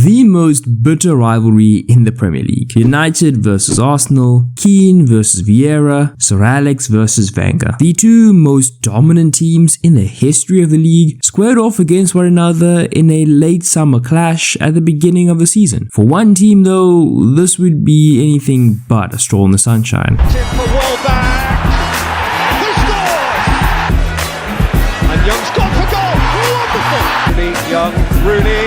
the most bitter rivalry in the Premier League. United versus Arsenal, Keane versus Viera, Sir Alex versus Wenger. The two most dominant teams in the history of the league squared off against one another in a late summer clash at the beginning of the season. For one team though, this would be anything but a stroll in the sunshine. Young, Rooney,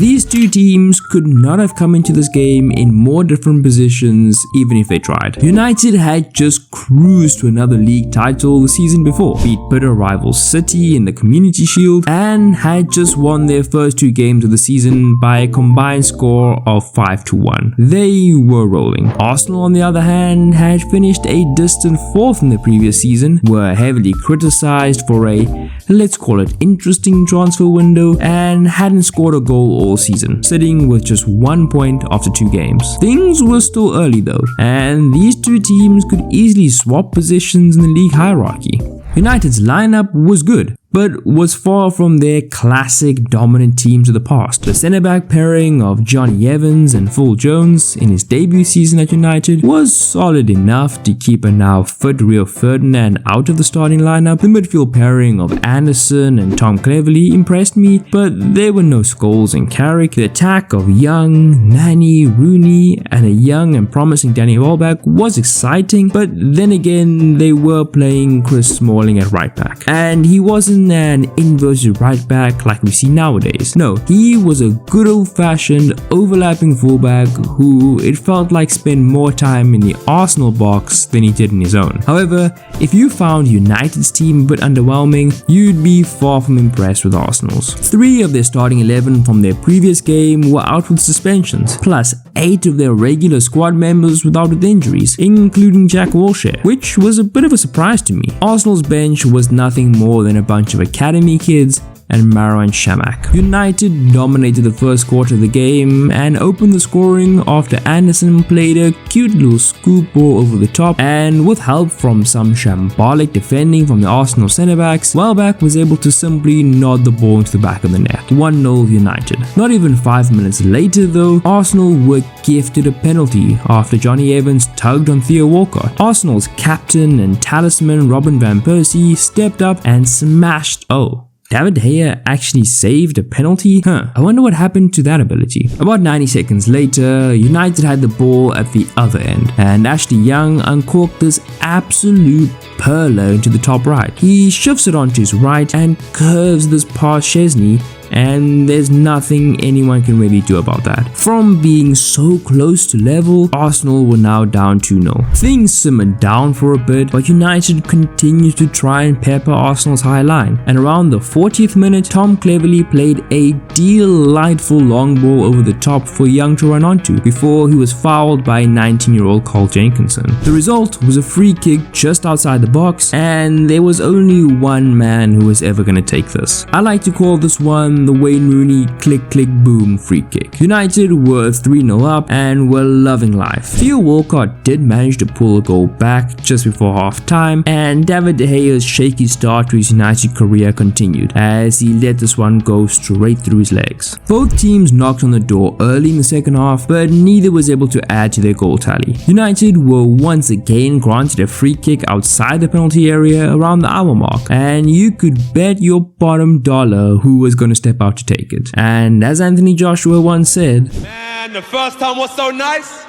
These two teams could not have come into this game in more different positions even if they tried. United had just cruised to another league title the season before, beat bitter rival City in the Community Shield, and had just won their first two games of the season by a combined score of 5-1. They were rolling. Arsenal, on the other hand, had finished a distant fourth in the previous season, were heavily criticized for a, let's call it, interesting transfer window, and hadn't scored a goal all season, sitting with just 1 point after 2 games. Things were still early though, and these two teams could easily swap positions in the league hierarchy. United's lineup was good, but was far from their classic dominant teams of the past. The centre-back pairing of Johnny Evans and Phil Jones in his debut season at United was solid enough to keep a now fit Rio Ferdinand out of the starting lineup. The midfield pairing of Anderson and Tom Cleverley impressed me, but there were no Scholes and Carrick. The attack of Young, Nani, Rooney, and a young and promising Danny Welbeck was exciting, but then again they were playing Chris Smalling at right back, and he wasn't an inverted right back like we see nowadays. No, he was a good old-fashioned overlapping fullback who it felt like spent more time in the Arsenal box than he did in his own. However, if you found United's team a bit underwhelming, you'd be far from impressed with Arsenal's. 3 of their starting 11 from their previous game were out with suspensions, plus 8 of their regular squad members without with injuries, including Jack Wilshere, which was a bit of a surprise to me. Arsenal's bench was nothing more than a bunch of academy kids and Marouane Chamakh. United dominated the first quarter of the game and opened the scoring after Anderson played a cute little scoop ball over the top, and with help from some shambolic defending from the Arsenal centre-backs, Welbeck was able to simply nod the ball into the back of the net. 1-0 United. Not even 5 minutes later though, Arsenal were gifted a penalty after Johnny Evans tugged on Theo Walcott. Arsenal's captain and talisman Robin van Persie stepped up and smashed David De Gea actually saved a penalty? I wonder what happened to that ability. About 90 seconds later, United had the ball at the other end, and Ashley Young uncorked this absolute perler into the top right. He shifts it onto his right and curves this past Chesney, and there's nothing anyone can really do about that. From being so close to level, Arsenal were now down 2-0. Things simmered down for a bit, but United continued to try and pepper Arsenal's high line, and around the 40th minute, Tom Cleverley played a delightful long ball over the top for Young to run onto before he was fouled by 19-year-old Carl Jenkinson. The result was a free kick just outside the box, and there was only one man who was ever going to take this. I like to call this one the Wayne Rooney click click boom free kick. United were 3-0 up and were loving life. Theo Walcott did manage to pull a goal back just before half time, and David De Gea's shaky start to his United career continued as he let this one go straight through his legs. Both teams knocked on the door early in the second half, but neither was able to add to their goal tally. United were once again granted a free kick outside the penalty area around the hour mark, and you could bet your bottom dollar who was going to step out to take it. And as Anthony Joshua once said, man, the first time was so nice,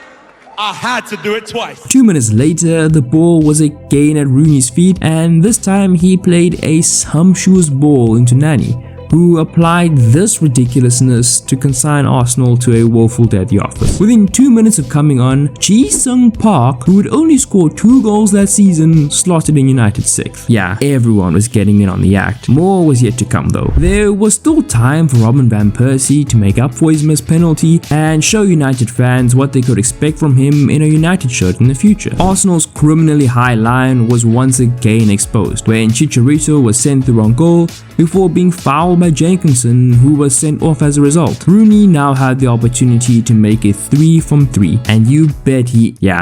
I had to do it twice. 2 minutes later, the ball was again at Rooney's feet, and this time he played a sumptuous ball into Nani, who applied this ridiculousness to consign Arsenal to a woeful day at the office. Within 2 minutes of coming on, Ji-Sung Park, who had only scored 2 goals that season, slotted in United's 6th. Yeah, everyone was getting in on the act. More was yet to come though. There was still time for Robin van Persie to make up for his missed penalty and show United fans what they could expect from him in a United shirt in the future. Arsenal's criminally high line was once again exposed when Chicharito was sent through on goal before being fouled by Jenkinson, who was sent off as a result. Rooney now had the opportunity to make it 3 from 3, and you bet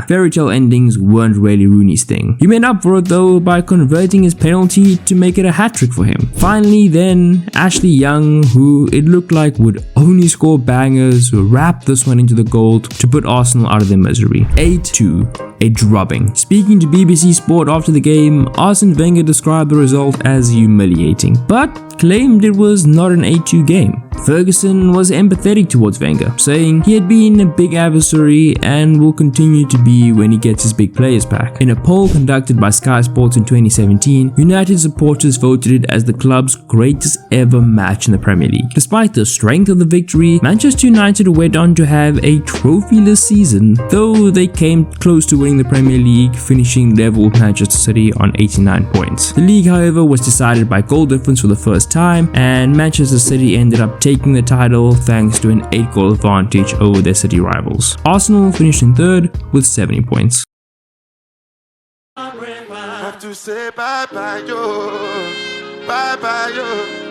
fairy tale endings weren't really Rooney's thing. He made up for it though by converting his penalty to make it a hat-trick for him. Finally then, Ashley Young, who it looked like would only score bangers, wrapped this one into the goal to put Arsenal out of their misery. 8-2. A drubbing. Speaking to BBC Sport after the game, Arsene Wenger described the result as humiliating, but claimed it was not an 8-2 game. Ferguson was empathetic towards Wenger, saying he had been a big adversary and will continue to be when he gets his big players back. In a poll conducted by Sky Sports in 2017, United supporters voted it as the club's greatest ever match in the Premier League. Despite the strength of the victory, Manchester United went on to have a trophyless season, though they came close to winning the Premier League, finishing level with Manchester City on 89 points. The league, however, was decided by goal difference for the first time, and Manchester City ended up taking the title thanks to an 8-goal advantage over their city rivals. Arsenal finished in third with 70 points. Have to say bye bye yo, bye bye yo.